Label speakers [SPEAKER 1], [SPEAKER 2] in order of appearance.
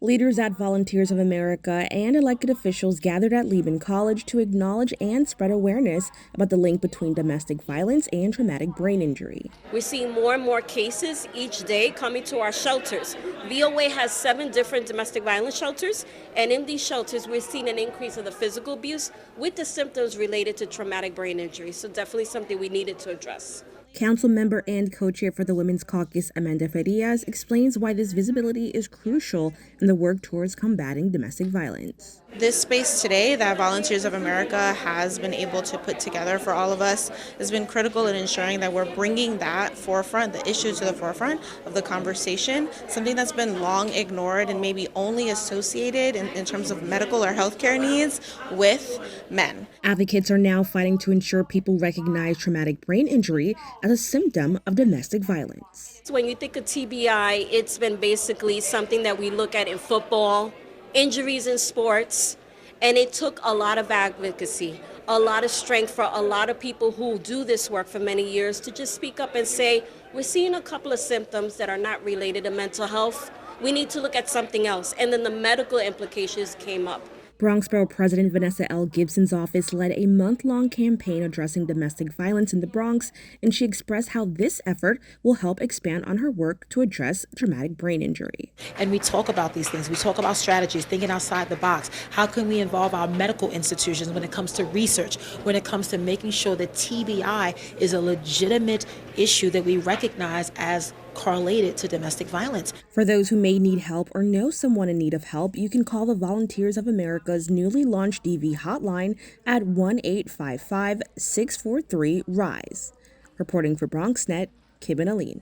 [SPEAKER 1] Leaders at Volunteers of America and elected officials gathered at Lehman College to acknowledge and spread awareness about the link between domestic violence and traumatic brain injury.
[SPEAKER 2] We're seeing more and more cases each day coming to our shelters. VOA has 7 different domestic violence shelters, and in these shelters, we're seeing an increase of the physical abuse with the symptoms related to traumatic brain injury. So definitely something we needed to address.
[SPEAKER 1] Council member and co-chair for the Women's Caucus, Amanda Farias, explains why this visibility is crucial in the work towards combating domestic violence.
[SPEAKER 3] This space today that Volunteers of America has been able to put together for all of us has been critical in ensuring that we're bringing that forefront, the issue to the forefront of the conversation, something that's been long ignored and maybe only associated in terms of medical or healthcare needs with men.
[SPEAKER 1] Advocates are now fighting to ensure people recognize traumatic brain injury as a symptom of domestic violence.
[SPEAKER 2] So when you think of TBI, it's been basically something that we look at in football, injuries in sports, and it took a lot of advocacy, a lot of strength for a lot of people who do this work for many years to just speak up and say, we're seeing a couple of symptoms that are not related to mental health. We need to look at something else. And then the medical implications came up.
[SPEAKER 1] Bronx Borough President Vanessa L. Gibson's office led a month-long campaign addressing domestic violence in the Bronx, and she expressed how this effort will help expand on her work to address traumatic brain injury.
[SPEAKER 4] And we talk about these things. We talk about strategies, thinking outside the box. How can we involve our medical institutions when it comes to research, when it comes to making sure that TBI is a legitimate issue that we recognize as correlated to domestic violence.
[SPEAKER 1] For those who may need help or know someone in need of help, you can call the Volunteers of America's newly launched DV hotline at 1-855-643-RISE. Reporting for BronxNet, Kibin Alleyne.